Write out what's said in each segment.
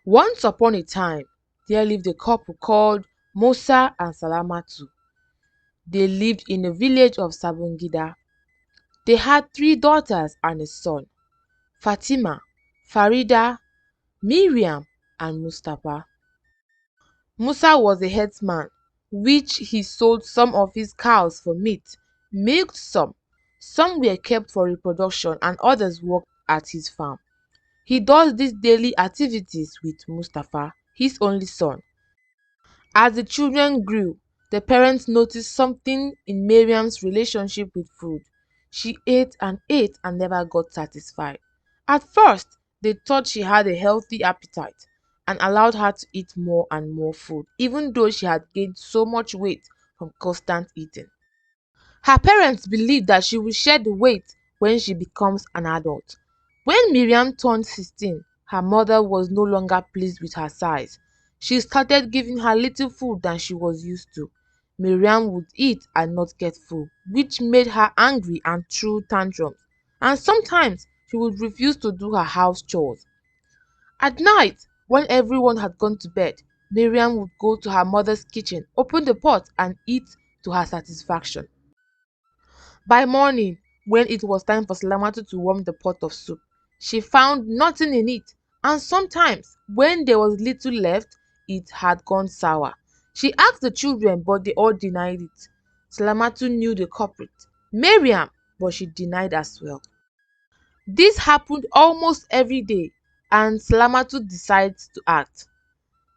Once upon a time, there lived a couple called Musa and Salamatu. They lived in the village of Sabungida. They had three daughters and a son: Fatima, Farida, Miriam, and Mustapha. Musa was a herdsman, which he sold some of his cows for meat, milked some were kept for reproduction, and others worked at his farm. He does these daily activities with Mustapha, his only son. As the children grew, the parents noticed something in Miriam's relationship with food. She ate and never got satisfied. At first, they thought she had a healthy appetite and allowed her to eat more and more food, even though she had gained so much weight from constant eating. Her parents believed that she will shed the weight when she becomes an adult. When Miriam turned 16, her mother was no longer pleased with her size. She started giving her little food than she was used to. Miriam would eat and not get full, which made her angry and threw tantrums. And sometimes she would refuse to do her house chores. At night, when everyone had gone to bed, Miriam would go to her mother's kitchen, open the pot, and eat to her satisfaction. By morning, when it was time for Salamatu to warm the pot of soup, she found nothing in it, and sometimes, when there was little left, it had gone sour. She asked the children, but they all denied it. Salamatu knew the culprit, Miriam, but she denied as well. This happened almost every day, and Salamatu decided to act.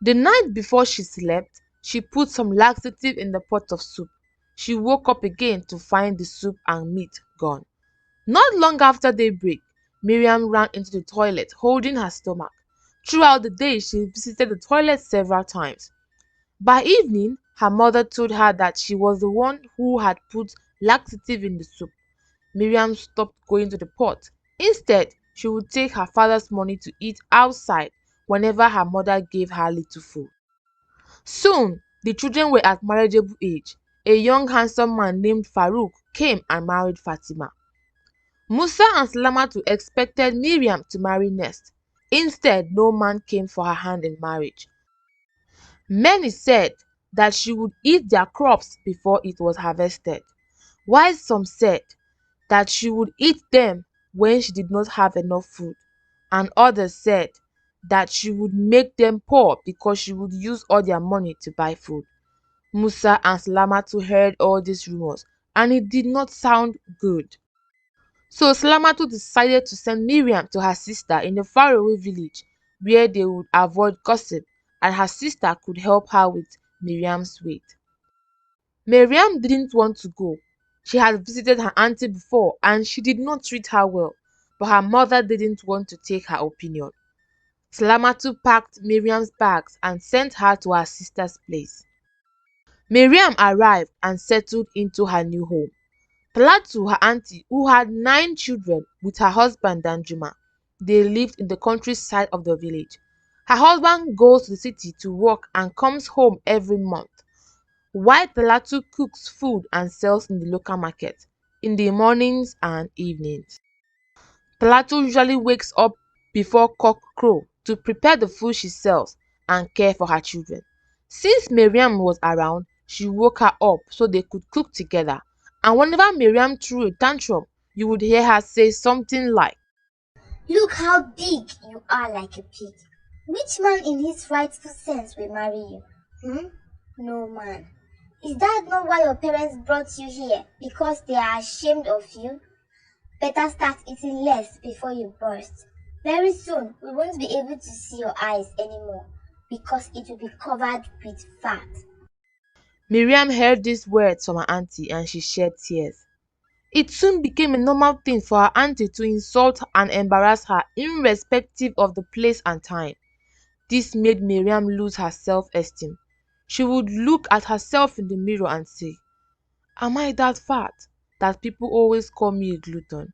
The night before she slept, she put some laxative in the pot of soup. She woke up again to find the soup and meat gone. Not long after daybreak, Miriam ran into the toilet holding her stomach. Throughout the day, she visited the toilet several times. By evening, her mother told her that she was the one who had put laxative in the soup. Miriam stopped going to the pot. Instead, she would take her father's money to eat outside whenever her mother gave her little food. Soon, the children were at marriageable age. A young handsome man named Farouk came and married Fatima. Musa and Salamatu expected Miriam to marry next. Instead, no man came for her hand in marriage. Many said that she would eat their crops before it was harvested, while some said that she would eat them when she did not have enough food, and others said that she would make them poor because she would use all their money to buy food. Musa and Salamatu heard all these rumors, and it did not sound good. So Salamatu decided to send Miriam to her sister in a faraway village where they would avoid gossip and her sister could help her with Miriam's weight. Miriam didn't want to go. She had visited her auntie before and she did not treat her well, but her mother didn't want to take her opinion. Salamatu packed Miriam's bags and sent her to her sister's place. Miriam arrived and settled into her new home. Talatu, her auntie, who had 9 children with her husband Danjuma, they lived in the countryside of the village. Her husband goes to the city to work and comes home every month, while Talatu cooks food and sells in the local market in the mornings and evenings. Talatu usually wakes up before cock crow to prepare the food she sells and care for her children. Since Miriam was around, she woke her up so they could cook together. And whenever Miriam threw a tantrum, you would hear her say something like, Look how big you are like a pig. Which man in his rightful sense will marry you? Hmm? No man. Is that not why your parents brought you here? Because they are ashamed of you? Better start eating less before you burst. Very soon, we won't be able to see your eyes anymore because it will be covered with fat. Miriam heard these words from her auntie and she shed tears. It soon became a normal thing for her auntie to insult and embarrass her irrespective of the place and time. This made Miriam lose her self-esteem. She would look at herself in the mirror and say, Am I that fat that people always call me a glutton?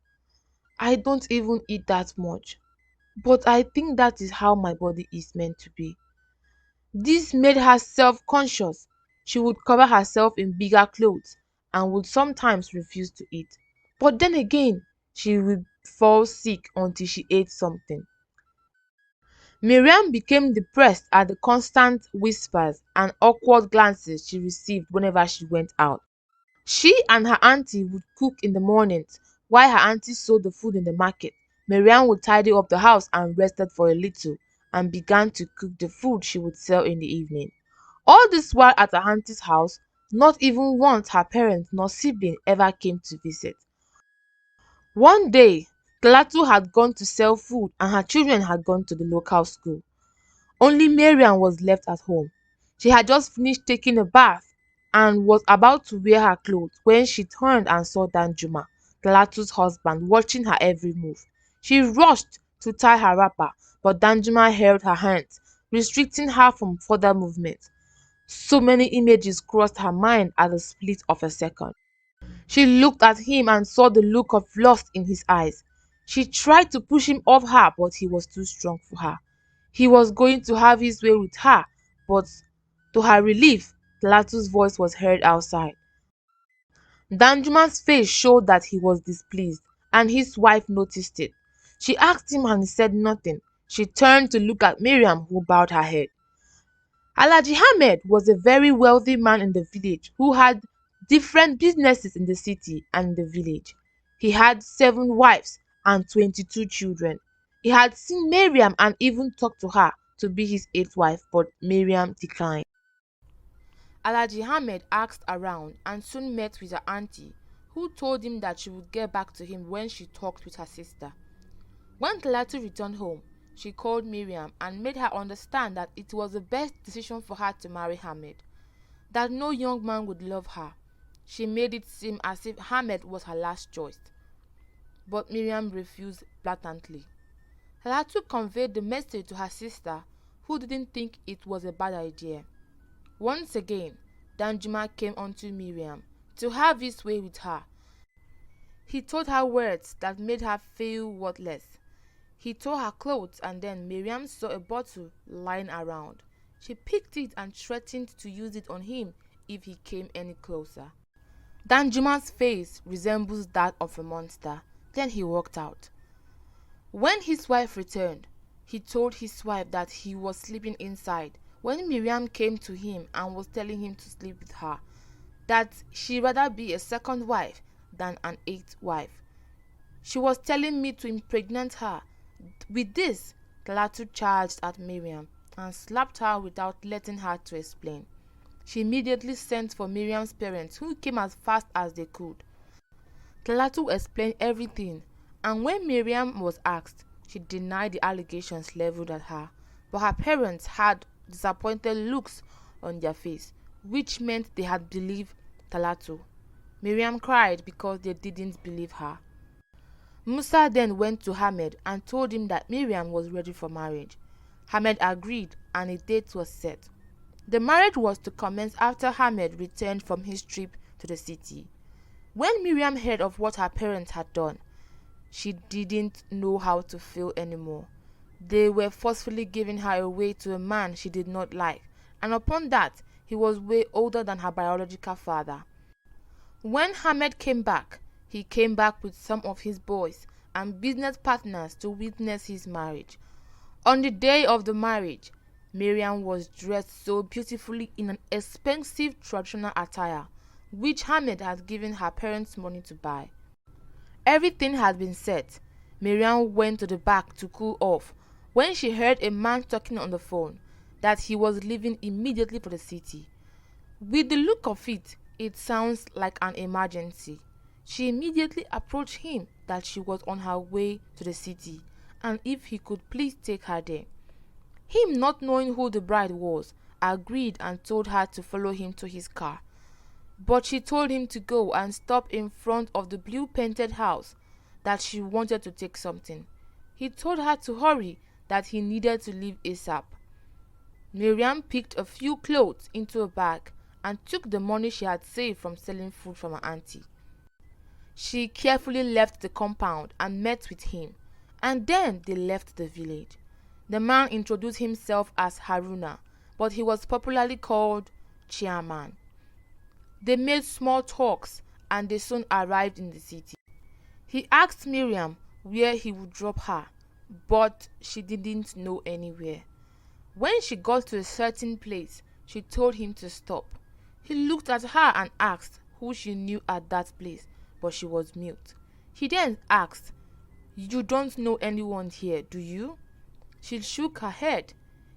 I don't even eat that much. But I think that is how my body is meant to be. This made her self-conscious. She would cover herself in bigger clothes and would sometimes refuse to eat. But then again, she would fall sick until she ate something. Miriam became depressed at the constant whispers and awkward glances she received whenever she went out. She and her auntie would cook in the mornings, while her auntie sold the food in the market. Miriam would tidy up the house and rested for a little, and began to cook the food she would sell in the evening. All this while at her auntie's house, not even once her parents nor sibling ever came to visit. One day, Talatu had gone to sell food and her children had gone to the local school. Only Miriam was left at home. She had just finished taking a bath and was about to wear her clothes when she turned and saw Danjuma, Talatu's husband, watching her every move. She rushed to tie her wrapper, but Danjuma held her hands, restricting her from further movement. So many images crossed her mind at the split of a second. She looked at him and saw the look of lust in his eyes. She tried to push him off her, but he was too strong for her. He was going to have his way with her, but to her relief, Talatu's voice was heard outside. Danjuma's face showed that he was displeased, and his wife noticed it. She asked him and he said nothing. She turned to look at Miriam, who bowed her head. Alhaji Ahmed was a very wealthy man in the village who had different businesses in the city and in the village. He had 7 wives and 22 children. He had seen Miriam and even talked to her to be his 8th wife, but Miriam declined. Alhaji Ahmed asked around and soon met with her auntie, who told him that she would get back to him when she talked with her sister. When Talatu returned home, she called Miriam and made her understand that it was the best decision for her to marry Ahmed, that no young man would love her. She made it seem as if Ahmed was her last choice. But Miriam refused blatantly. Talatu conveyed the message to her sister, who didn't think it was a bad idea. Once again, Danjuma came unto Miriam to have his way with her. He told her words that made her feel worthless. He tore her clothes and then Miriam saw a bottle lying around. She picked it and threatened to use it on him if he came any closer. Danjuma's face resembles that of a monster. Then he walked out. When his wife returned, he told his wife that he was sleeping inside when Miriam came to him and was telling him to sleep with her, that she'd rather be a 2nd wife than an 8th wife. She was telling me to impregnate her. With this, Talatu charged at Miriam and slapped her without letting her to explain. She immediately sent for Miriam's parents, who came as fast as they could. Talatu explained everything, and when Miriam was asked, she denied the allegations leveled at her, but her parents had disappointed looks on their face, which meant they had believed Talatu. Miriam cried because they didn't believe her. Musa then went to Ahmed and told him that Miriam was ready for marriage. Ahmed agreed and a date was set. The marriage was to commence after Ahmed returned from his trip to the city. When Miriam heard of what her parents had done, she didn't know how to feel anymore. They were forcefully giving her away to a man she did not like, and upon that, he was way older than her biological father. When Ahmed came back, he came back with some of his boys and business partners to witness his marriage. On the day of the marriage, Miriam was dressed so beautifully in an expensive traditional attire, which Ahmed had given her parents money to buy. Everything had been set. Miriam went to the back to cool off when she heard a man talking on the phone that he was leaving immediately for the city. With the look of it, it sounds like an emergency. She immediately approached him that she was on her way to the city and if he could please take her there. Him, not knowing who the bride was, agreed and told her to follow him to his car. But she told him to go and stop in front of the blue-painted house, that she wanted to take something. He told her to hurry, that he needed to leave ASAP. Miriam picked a few clothes into a bag and took the money she had saved from selling food from her auntie. She carefully left the compound and met with him, and then they left the village. The man introduced himself as Haruna, but he was popularly called Chairman. They made small talks and they soon arrived in the city. He asked Miriam where he would drop her. but she didn't know anywhere. When she got to a certain place, she told him to stop. He looked at her and asked who she knew at that place, but she was mute. He then asked, "You don't know anyone here, do you?" She shook her head.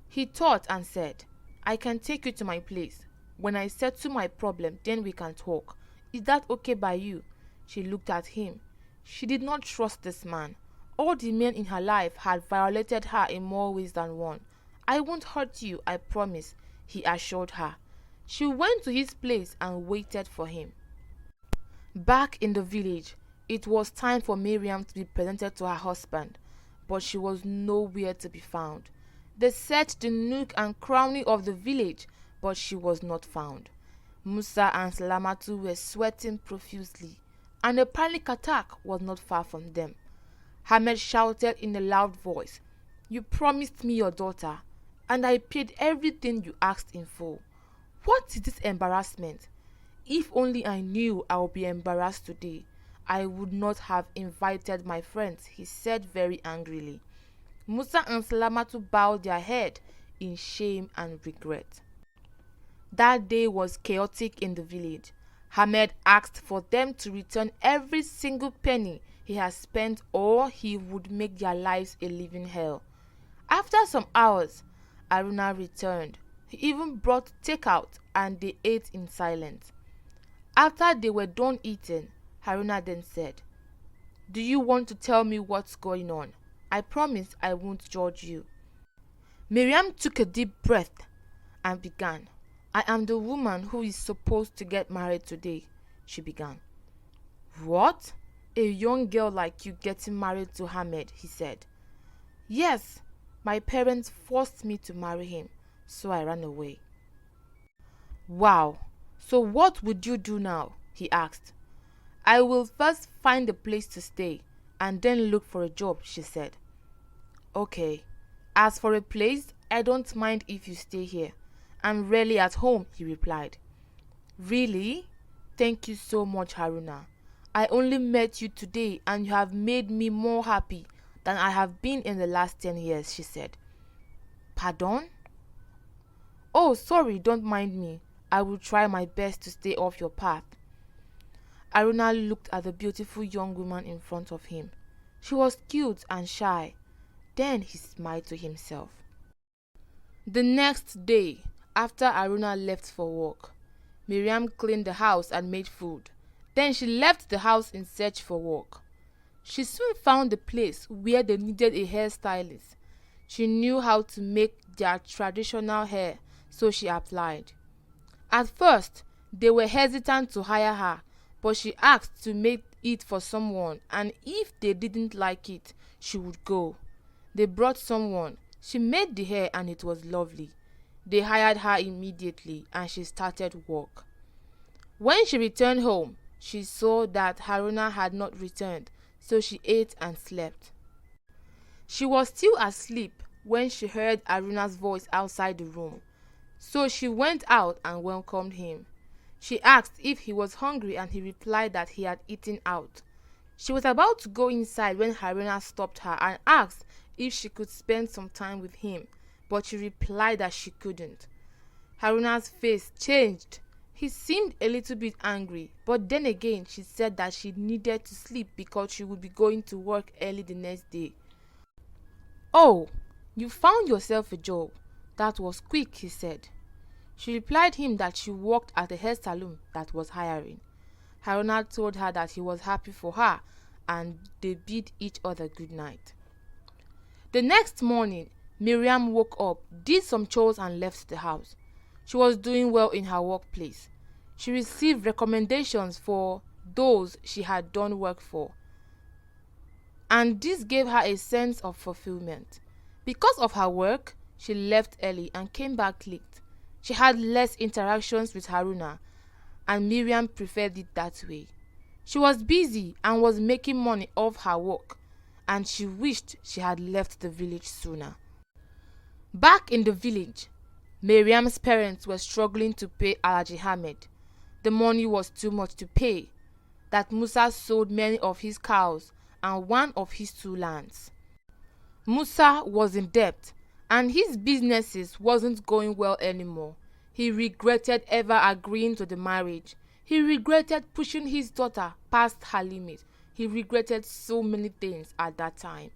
He thought and said, "I can take you to my place. When I settle my problem, then we can talk. Is that okay by you?" She looked at him. She did not trust this man. All the men in her life had violated her in more ways than one. "I won't hurt you, I promise," he assured her. She went to his place and waited for him. Back in the village, it was time for Miriam to be presented to her husband, but she was nowhere to be found. They searched the nook and cranny of the village, but she was not found. Musa and Salamatu were sweating profusely, and a panic attack was not far from them. Ahmed shouted in a loud voice, "You promised me your daughter, and I paid everything you asked in full. What is this embarrassment? If only I knew I would be embarrassed today, I would not have invited my friends," he said very angrily. Musa and Salamatu bowed their head in shame and regret. That day was chaotic in the village. Ahmed asked for them to return every single penny he had spent, or he would make their lives a living hell. After some hours, Haruna returned. He even brought takeout and they ate in silence. After they were done eating, Haruna then said, "Do you want to tell me what's going on? I promise I won't judge you." Miriam took a deep breath and began. "I am the woman who is supposed to get married today," she began. "What? A young girl like you getting married to Ahmed?" he said. "Yes, my parents forced me to marry him, so I ran away." "Wow, so what would you do now?" he asked. "I will first find a place to stay and then look for a job," she said. "Okay, as for a place, I don't mind if you stay here. I'm rarely at home," he replied. "Really? Thank you so much, Haruna. I only met you today and you have made me more happy than I have been in the last 10 years, she said. "Pardon?" "Oh, sorry, don't mind me. I will try my best to stay off your path." Haruna looked at the beautiful young woman in front of him. She was cute and shy. Then he smiled to himself. The next day, after Haruna left for work, Miriam cleaned the house and made food. Then she left the house in search for work. She soon found a place where they needed a hairstylist. She knew how to make their traditional hair, so she applied. At first, they were hesitant to hire her, but she asked to make it for someone, and if they didn't like it, she would go. They brought someone. She made the hair and it was lovely. They hired her immediately and she started work. When she returned home, she saw that Haruna had not returned, so she ate and slept. She was still asleep when she heard Haruna's voice outside the room, so she went out and welcomed him. She asked if he was hungry and he replied that he had eaten out. She was about to go inside when Haruna stopped her and asked if she could spend some time with him, but she replied that she couldn't. Haruna's face changed. He seemed a little bit angry, but then again she said that she needed to sleep because she would be going to work early the next day. "Oh, you found yourself a job. That was quick," he said. She replied him that she worked at a hair salon that was hiring. Haruna told her that he was happy for her and they bid each other good night. The next morning, Miriam woke up, did some chores and left the house. She was doing well in her workplace. She received recommendations for those she had done work for, and this gave her a sense of fulfillment. Because of her work, she left early and came back late. She had less interactions with Haruna, and Miriam preferred it that way. She was busy and was making money off her work, and she wished she had left the village sooner. Back in the village, Miriam's parents were struggling to pay Alhaji Ahmed. The money was too much to pay. That Musa sold many of his cows and one of his 2 lands. Musa was in debt and his businesses wasn't going well anymore. He regretted ever agreeing to the marriage. He regretted pushing his daughter past her limit. He regretted so many things at that time.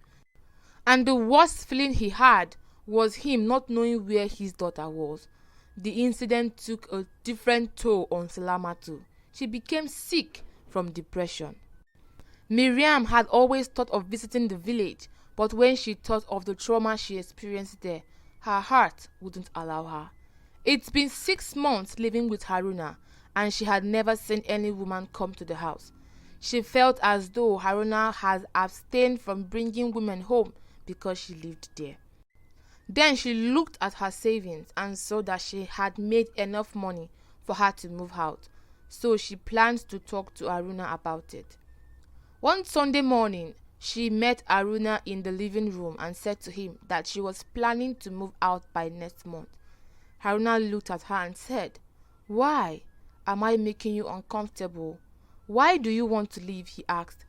And the worst feeling he had was him not knowing where his daughter was. The incident took a different toll on Salamatu. She became sick from depression. Miriam had always thought of visiting the village, but when she thought of the trauma she experienced there, her heart wouldn't allow her. It's been 6 months living with Haruna, and she had never seen any woman come to the house. She felt as though Haruna had abstained from bringing women home because she lived there. Then she looked at her savings and saw that she had made enough money for her to move out, so she planned to talk to Haruna about it. One Sunday morning, she met Haruna in the living room and said to him that she was planning to move out by next month. Haruna looked at her and said, "Why? Am I making you uncomfortable? Why do you want to leave?" he asked.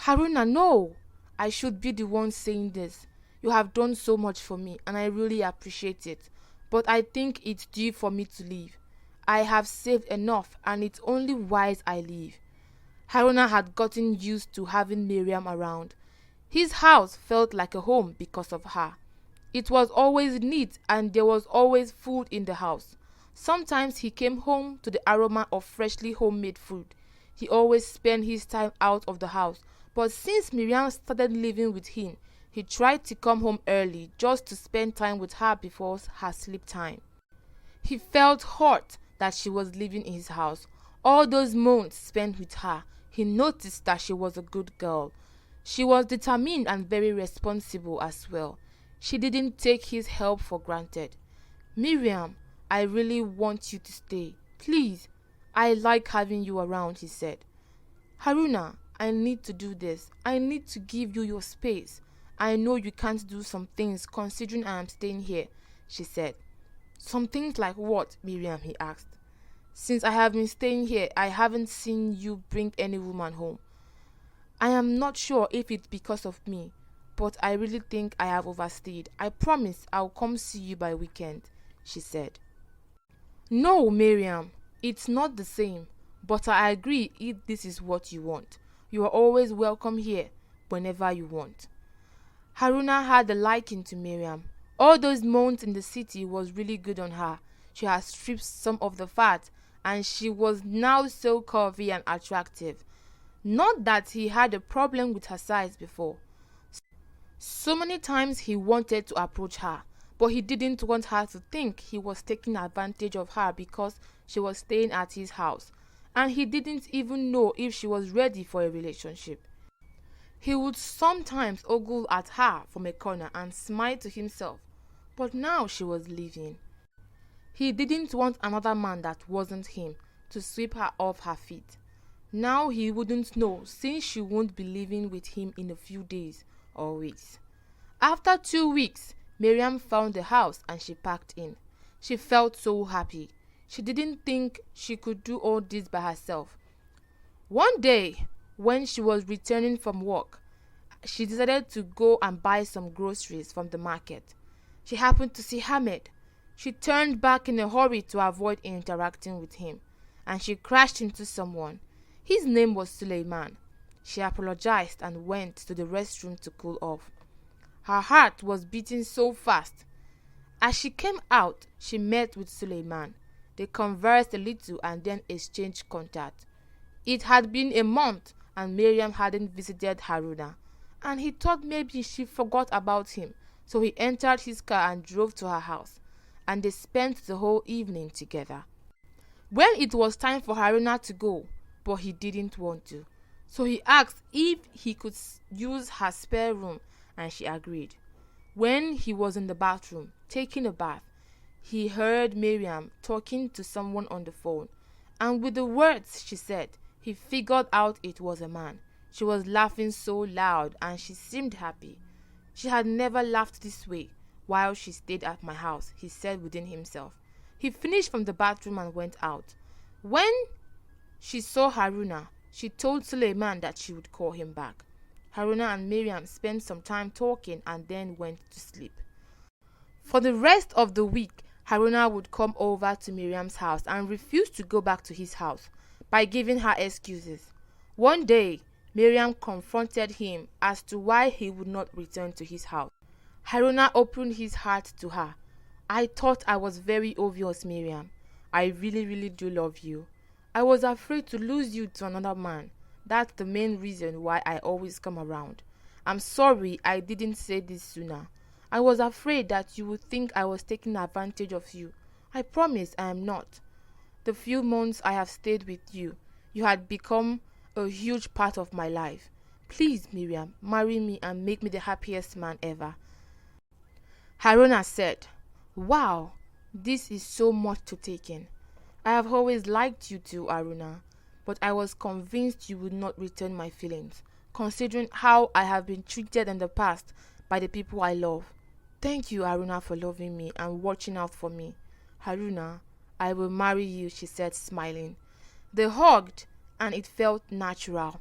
"Haruna, no! I should be the one saying this. You have done so much for me and I really appreciate it. But I think it's due for me to leave. I have saved enough and it's only wise I leave." Haruna had gotten used to having Miriam around. His house felt like a home because of her. It was always neat and there was always food in the house. Sometimes he came home to the aroma of freshly homemade food. He always spent his time out of the house, but since Miriam started living with him, he tried to come home early just to spend time with her before her sleep time. He felt hurt that she was living in his house. All those months spent with her, he noticed that she was a good girl. She was determined and very responsible as well. She didn't take his help for granted. "Miriam, I really want you to stay. Please, I like having you around," he said. "Haruna, I need to do this. I need to give you your space. I know you can't do some things considering I am staying here," she said. "Some things like what, Miriam?" he asked. "Since I have been staying here, I haven't seen you bring any woman home. I am not sure if it's because of me, but I really think I have overstayed. I promise I'll come see you by weekend," she said. "No, Miriam, it's not the same, but I agree if this is what you want. You are always welcome here whenever you want." Haruna had a liking to Miriam. All those months in the city was really good on her. She had stripped some of the fat and she was now so curvy and attractive. Not that he had a problem with her size before. So many times he wanted to approach her, but he didn't want her to think he was taking advantage of her because she was staying at his house, and he didn't even know if she was ready for a relationship. He would sometimes ogle at her from a corner and smile to himself, but now she was leaving. He didn't want another man that wasn't him to sweep her off her feet. Now he wouldn't know since she won't be living with him in a few days or weeks. After 2 weeks, Miriam found the house and she packed in. She felt so happy. She didn't think she could do all this by herself. One day, when she was returning from work, she decided to go and buy some groceries from the market. She happened to see Hamed. She turned back in a hurry to avoid interacting with him, and she crashed into someone. His name was Suleiman. She apologized and went to the restroom to cool off. Her heart was beating so fast. As she came out, she met with Suleiman. They conversed a little and then exchanged contact. It had been a month and Miriam hadn't visited Haruna, and he thought maybe she forgot about him, so he entered his car and drove to her house, and they spent the whole evening together. When it was time for Haruna to go, but he didn't want to, so he asked if he could use her spare room, and she agreed. When he was in the bathroom, taking a bath, he heard Miriam talking to someone on the phone, and with the words she said, he figured out it was a man. She was laughing so loud and she seemed happy. She had never laughed this way while she stayed at my house, he said within himself. He finished from the bathroom and went out. When she saw Haruna, she told Suleiman that she would call him back. Haruna and Miriam spent some time talking and then went to sleep. For the rest of the week, Haruna would come over to Miriam's house and refuse to go back to his house by giving her excuses. One day, Miriam confronted him as to why he would not return to his house. Haruna opened his heart to her. I thought I was very obvious, Miriam. I really do love you. I was afraid to lose you to another man. That's the main reason why I always come around. I'm sorry I didn't say this sooner. I was afraid that you would think I was taking advantage of you. I promise I am not. The few months I have stayed with you, you had become a huge part of my life. Please, Miriam, marry me and make me the happiest man ever. Haruna said, Wow, this is so much to take in. I have always liked you too, Haruna, but I was convinced you would not return my feelings, considering how I have been treated in the past by the people I love. Thank you, Haruna, for loving me and watching out for me. Haruna, I will marry you, she said, smiling. They hugged, and it felt natural.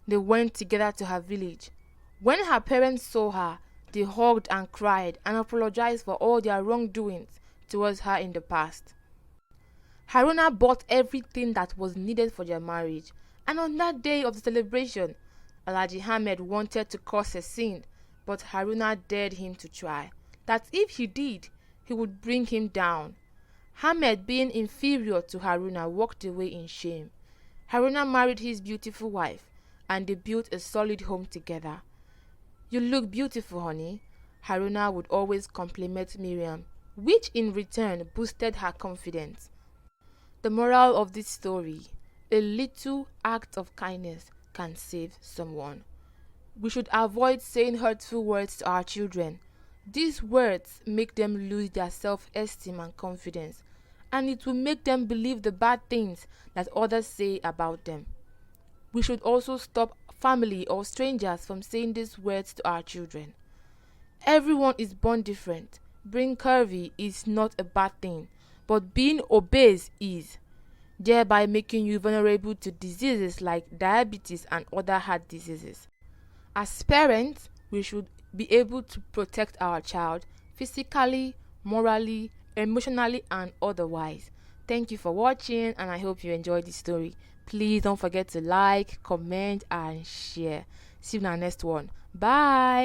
They went together to her village. When her parents saw her, they hugged and cried and apologized for all their wrongdoings towards her in the past. Haruna bought everything that was needed for their marriage, and on that day of the celebration, Alhaji Ahmed wanted to cause a scene, but Haruna dared him to try, that if he did, he would bring him down. Ahmed, being inferior to Haruna, walked away in shame. Haruna married his beautiful wife, and they built a solid home together. You look beautiful, honey. Haruna would always compliment Miriam, which in return boosted her confidence. The moral of this story: a little act of kindness can save someone. We should avoid saying hurtful words to our children. These words make them lose their self-esteem and confidence, and it will make them believe the bad things that others say about them. We should also stop family or strangers from saying these words to our children. Everyone is born different. Being curvy is not a bad thing, but being obese is, thereby making you vulnerable to diseases like diabetes and other heart diseases. As parents, we should be able to protect our child physically, morally, emotionally, and otherwise. Thank you for watching, and I hope you enjoyed this story. Please don't forget to like, comment, and share. See you in our next one. Bye.